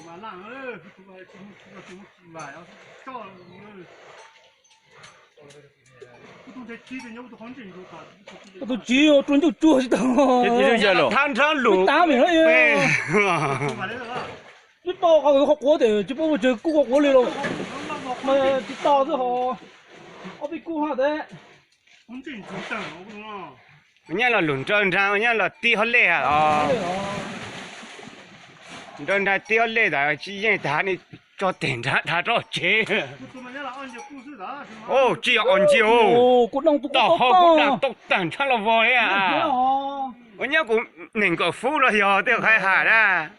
mà làng ơi chúng vải cho tôi chỉ ở trên chỗ chua chứ đâu than than lũ tám mình đấy chứ bao cái học quá để chứ bao giờ cú học quá liền rồi mà chỉ tao chứ họ ở bị cú hả đấy nhá là lùn trơn ra nhá là tí hết lệ à trơn ra tí hết lệ đó chỉ những thằng này cho tiền ra thà cho chế ô chỉ ăn chiều ồ cú đông tụt tao họ cũng đang tốc tàn chắc là voi à ở nhà cũng nên có phú rồi giờ tiêu khai hà ra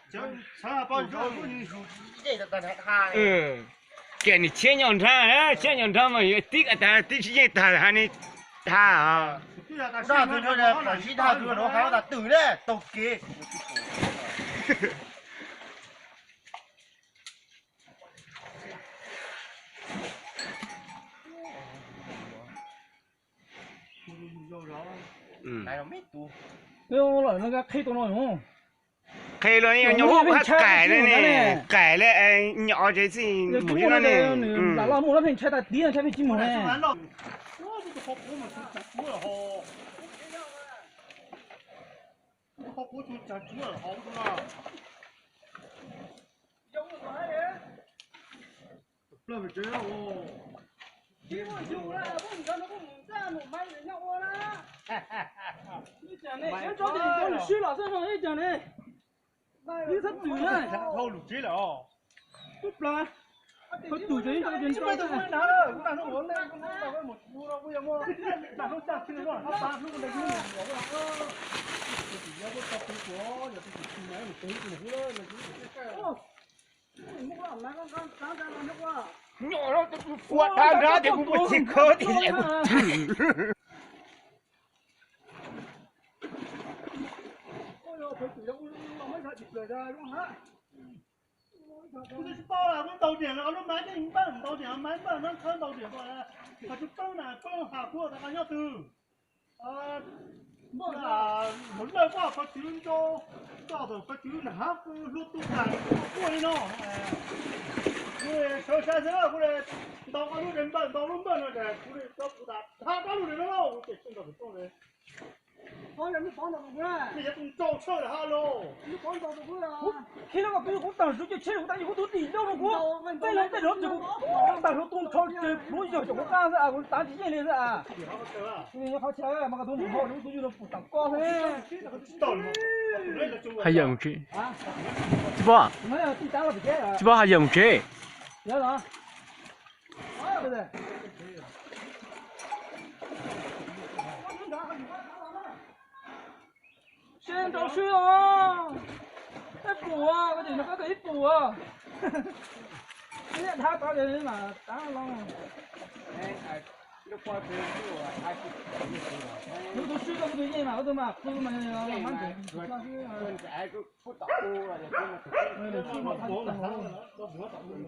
ừ cái này千年茶哎千年茶嘛有第个但第几年他还你他啊 ra từ đây là phải chỉ thao từ nó khá là từ đấy tộc kế này nó mít tu yêu là nó cái khi tôi nói không khi rồi nhau hát cải đấy nè cải lại nhỏ cái gì mũi nó nè là lo mua nó thành trái ta tí là trái bị chim mồi nè thôi lục chế là Cúp là có tuổi đấy cho đến bây giờ cũng nào đâu cũng là nó muốn lên cũng là một mua đâu bây giờ mua là nó chắc trên nó là ba lúc này cũng nhiều chỉ có cái tập của giờ tôi chỉ nói một tí nữa thôi là nhỏ đó quạt ra ra thì cũng phải chịu khó thì lại cái bao là nó đầu tiền là nó máy cái bán đầu tiền máy bán nó khơi đầu tiền rồi là chúng tôi là tôi hạ cua là nhau từ là muốn lời qua phải chữ cho rồi phải chữ là hát lúc tu là quay nó người sơ sơ sơ người tao có lúc đến bán tao lúc bán rồi người tao cũng đã tao lúc đến nó đâu cái chuyện đó phải做的 bây giờ cũng trâu chơi là hello khi nó tôi cũng tao rút chơi cũng tao cũng tôi tìm đâu nó cũng đây là cái đó cũng tao nó tôi thôi chơi bố giờ cũng ca ra cũng tao chỉ lên ra thì họ chơi mà cái tôi họ tôi nó phụ tặng con thế hay dùng chứ chứ bỏ chứ bỏ hay dùng chứ nhớ đó bây giờ xem tao suy cái phủ cái gì nó có cái phủ cái này tháo tao đây mà tao long lúc tôi suy cái gì mà tôi mà tôi mà làm ăn được cái phút tao rồi để tôi mà bố là nó bố tao luôn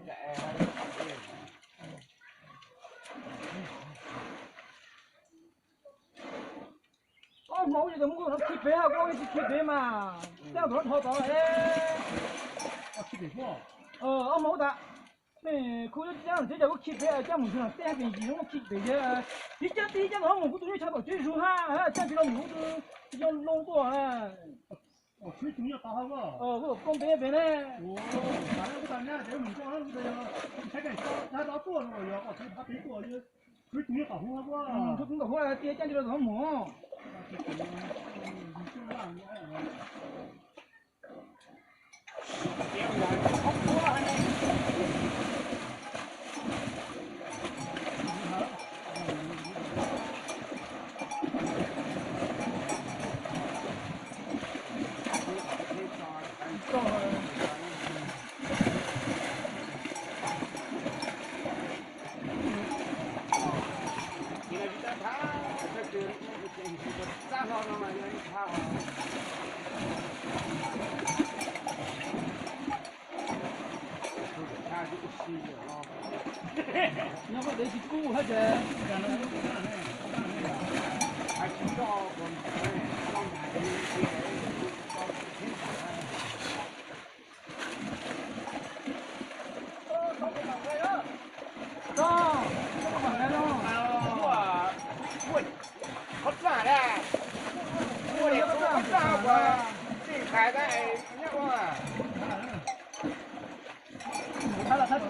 mẫu gì cũng có thịt bé có cái thịt bé mà theo đó họ bảo thịt bé không ông mẫu ta này khu vực giang thế giờ có thịt bé giang một thứ nào tên gì nó thịt bé chứ tí nó một cái túi cháo chơi ru ha chắc chỉ là một cái cho lông to ha thứ chúng nó tao không cái con bé bé này cái thằng nhá để mình cho nó cái này nó đó tua rồi giờ có thứ tháp tí tua chứ thứ chúng nó tao không quá thứ chúng nó hoa tia chắc chỉ là nó mỏ nó có để thịt cu hết rồi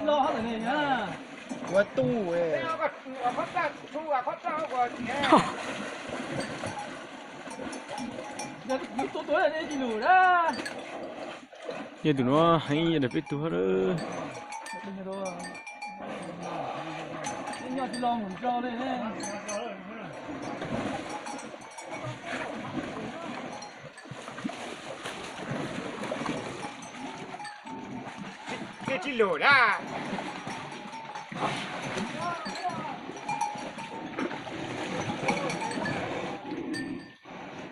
lo hết rồi này nhá. Quá tu ấy. Giờ tôi là đây gì nữa đó. Giờ tụi nó hay giờ được biết tụi nó. Đừng có đâu. Nhà chỉ lo một trâu đây nè. cái chi lỗ ra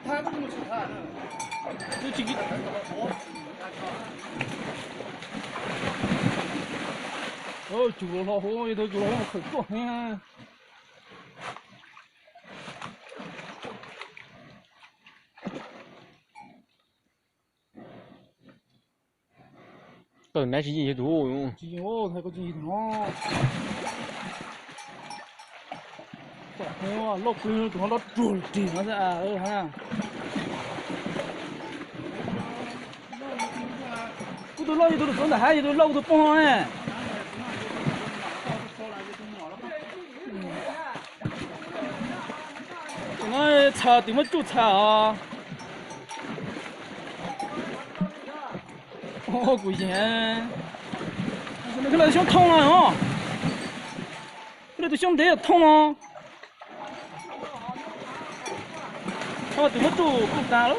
他不是他呢，这几个。哦，煮了老火，一头煮了我可做呀。Tao nãy chỉ gì đủ không? Chỉ ô thấy có gì nó. Ủa, lốc cứ tụi nó chuồn chỉ nó ra ha. Tôi lo gì tôi được hai gì tôi lâu tôi phong nè. Nó chờ thì mất chút chờ. Ô quỷ gì à? Cái này tôi thông à hả? Cái này tôi không thấy là thông à? Thôi thì mất chút cũng ta lắm.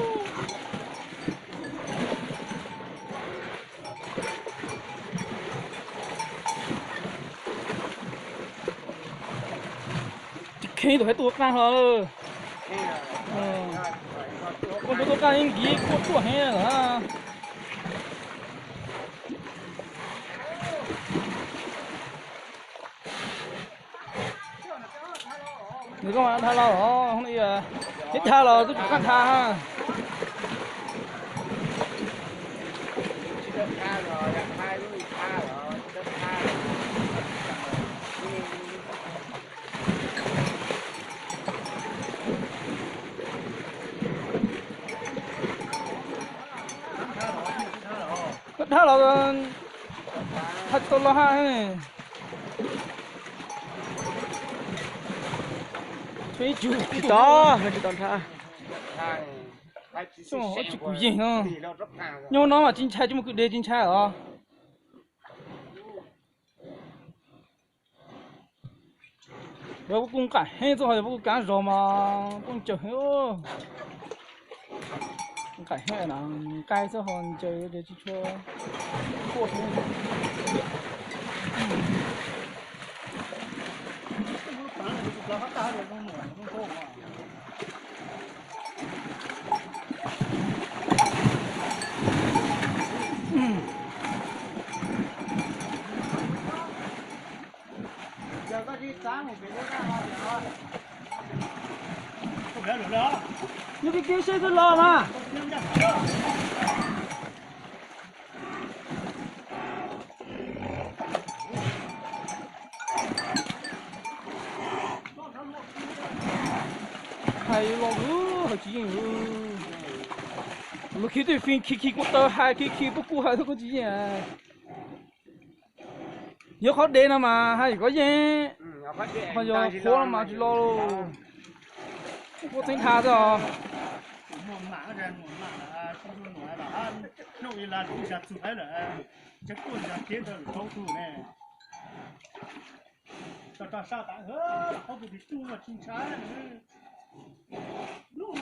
Khi tôi phải tuột ra rồi. Con tôi ca những gì có tuột hết rồi ha. Người có mà tha lo hả? Không đi à. Hết tha lo tôi cũng tha ha. Tha lo thật tôi lo ha này. Thấy chú To, hay tao tha. xong rồi chỉ cùi gì hả? Nhưng nó mà chính trai chứ mà cứ để chính trai hả? Đâu cũng cả hết rồi cũng cả rồi mà cũng chờ hết. Cả hết là cái số hòn chơi để chỉ cho cột thôi. giờ có đi sáng một cái đó không được đó. Nhưng cái kia xe tôi lo mà. Hay lo hay chỉ mà khi tôi phim khi cũng tao hai khi bốc cua hai thôi có gì à. Nhớ khó đen nào mà hay có gì. Bây giờ khó lắm mà chỉ lo luôn. Có tính tha rồi. Một mảng ra một mảng không nói là ăn lúc ấy là cũng giặt sụp hết rồi chắc cũng giặt kia rồi không thu nè cho sao tại hết không bị tu mà chính trái lúc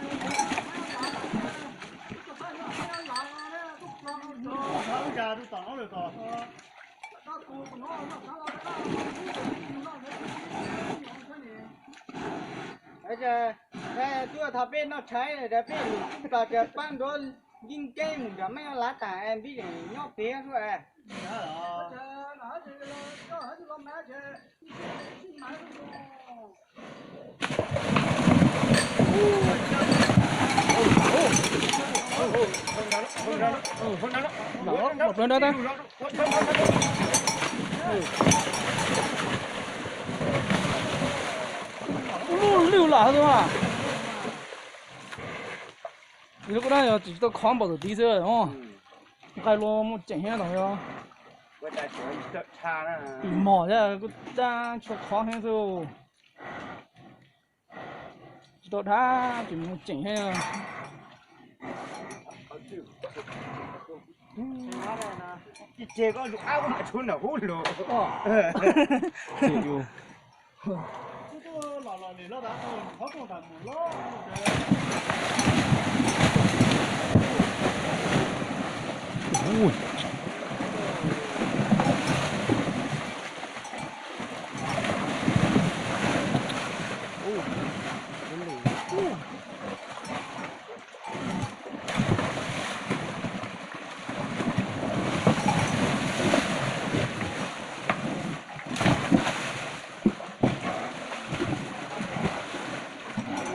nó ra tôi tỏ được tỏ bây giờ tôi thà bên nó cháy rồi để bên cả cái ban đó nhìn cây mình cả mấy lá tà em biết để nhóc tía thôi à. Một bên đó ta. Lưu lạ thôi mà. Lúc đó chỉ tao khóm bảo được tí thôi, đúng không? Cái lo một chén hết rồi. 我在这这查呢。毛的，我当吃黄黑肉，到他就能整下。这个路啊，我们穿了好路。有这个老李老大，好多大木了，哦，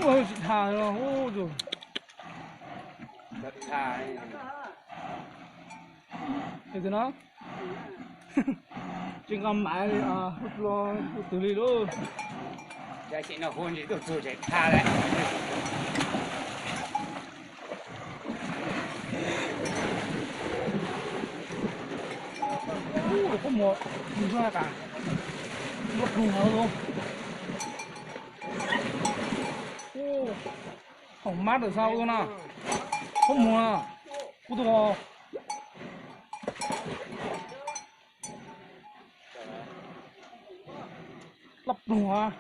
我去他了，我就。查。这个呢？这个买的啊，不知道得里喽。在现在婚礼都做这查了。哦，好摸，你说啥干？我碰到了。哦，好麻的啥个呢？好摸啊，不多。lập đùa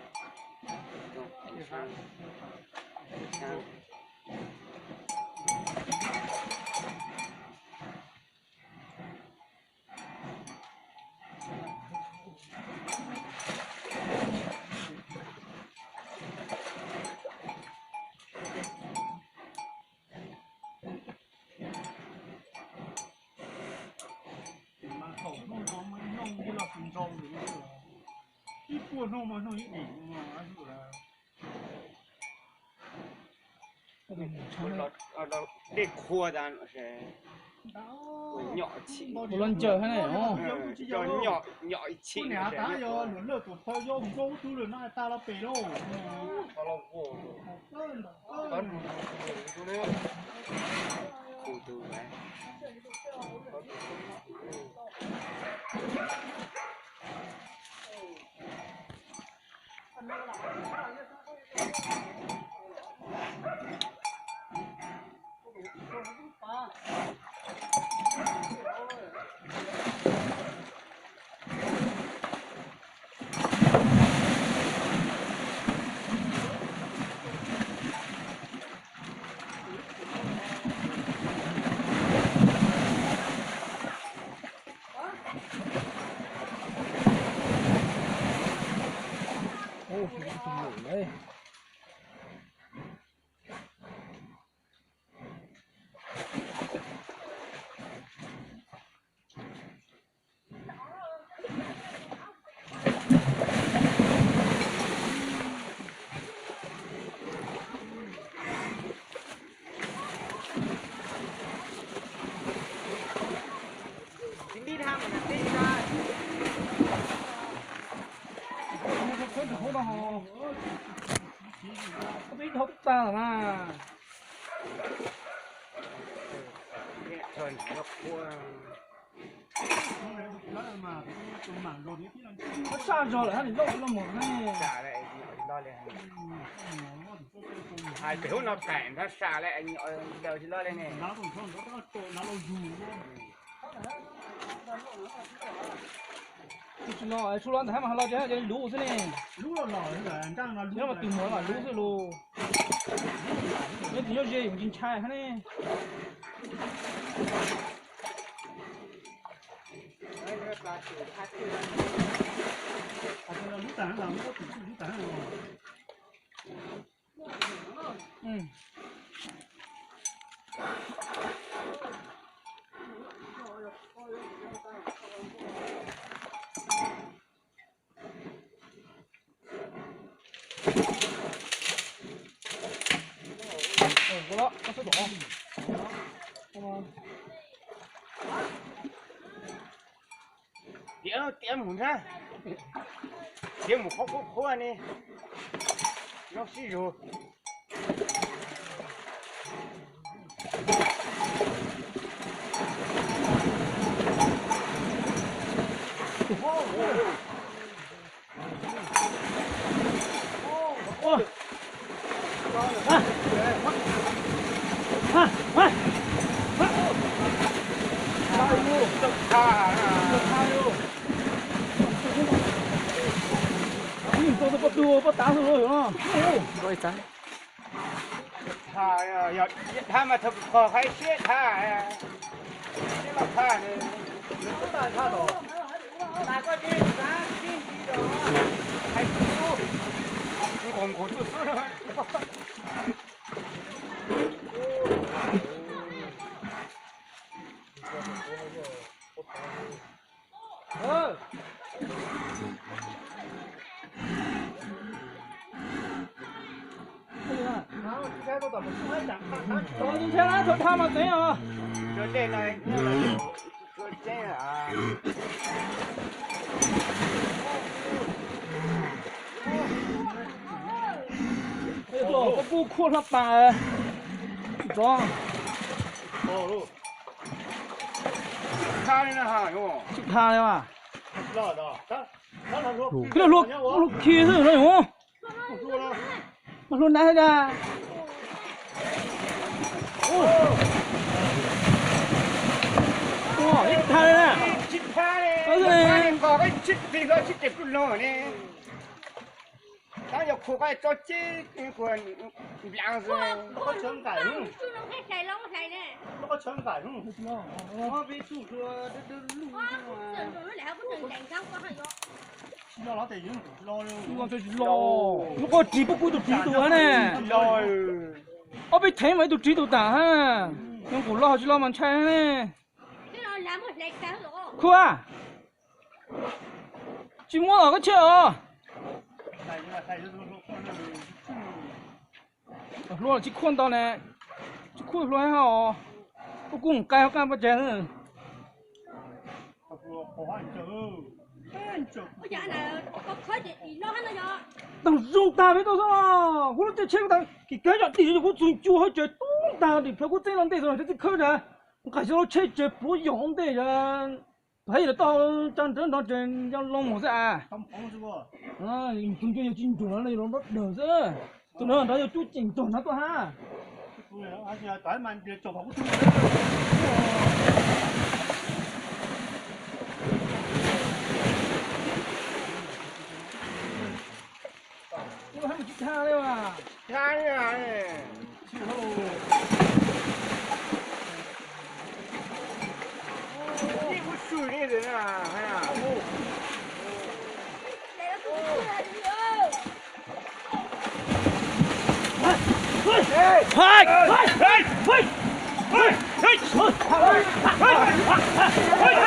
一锅弄嘛弄一顶嘛，还是的。เราได้ครัวจานใช่หยอดชี một lần chờ thế này không 就หยอดชี 过年咱要轮流做菜，要不做做了那打了白喽。好老婆好煮呢糊涂呗biết hút ta mà thôi nó cua nó xa rồi lại nó lộn nó một này xả lại lo lên hai kiểu nó phản nó xả lại giờ thì lo lên này nó出来他们还老家就撸是呢，撸了老人这样的撸要么丢毛了撸是撸，那你要是用进菜哈呢。卤蛋了，我自己卤蛋了。嗯。好了，我收走。点母啥？点母好呢，要洗肉。bắt đua bắt táo rồi hiểu không? Rồi sao? Thà mà thật khó hay chết thà thế mà thà này ta có đi ta đi đó hay chú còn có chút số thôi Rồi nhưng thế nào thôi tham mà thế à? rồi đây này rồi thế à rồi có bu khuôn lắm bà rồi tha đi nào hả nhổ chịu tha đấy mà Rồi rồi. Đó là luôn. cái là lúc kia rồi đấy không? Mà luôn nãy ra ít tha đấy nè chích tha đi có cái chích thì có chích đẹp luôn nè ta giờ khu cái cho chích quần bảng rồi Nó có chấm cải không? Chú nó phải xài lông xài nè. Nó có chấm cải không? Nó bị chủ thừa lù Có sườn rồi lại không có sườn cành không có hay không? Lo nó thì lo luôn. lo cho lo lúc có chỉ bốc tôi chỉ tôi nè rồi ở bên thấy mấy tôi chỉ tôi ta ha nhưng cũng lo chỉ lo mà chơi nè Cái nó làm một lệch sao rồi? khu à chỉ mua ở cái chợ Này nhưng mà thầy luôn là chỉ khuôn tao nè chỉ khuôn luôn hả tôi cũng cay cay bao giờ nữa Bây giờ là có khói gì nó hết rồi. tao dùng ta với tao sao hôm nay chơi tao cái chọn tiền cho tôi dùng chú hơi chơi tung ta thì phải có tiền làm tiền rồi thì khơi ra cái số chơi chơi bố dùng để cho thấy là tao chân chân nó trên trong lông một ra Không phóng chứ bộ. chúng tôi chỉnh chuẩn này nó bắt đầu chứ tôi nói là chú chỉnh chuẩn nó tôi ha Anh nhà tỏi mà để chụp không có tôi hay một chiếc tha đấy mà tha đi à đi có sủi đi rồi nè hay à Để nó cũng là đi ơi. Hey! Hey! Hey! Hey! Hey! Hey! Hey!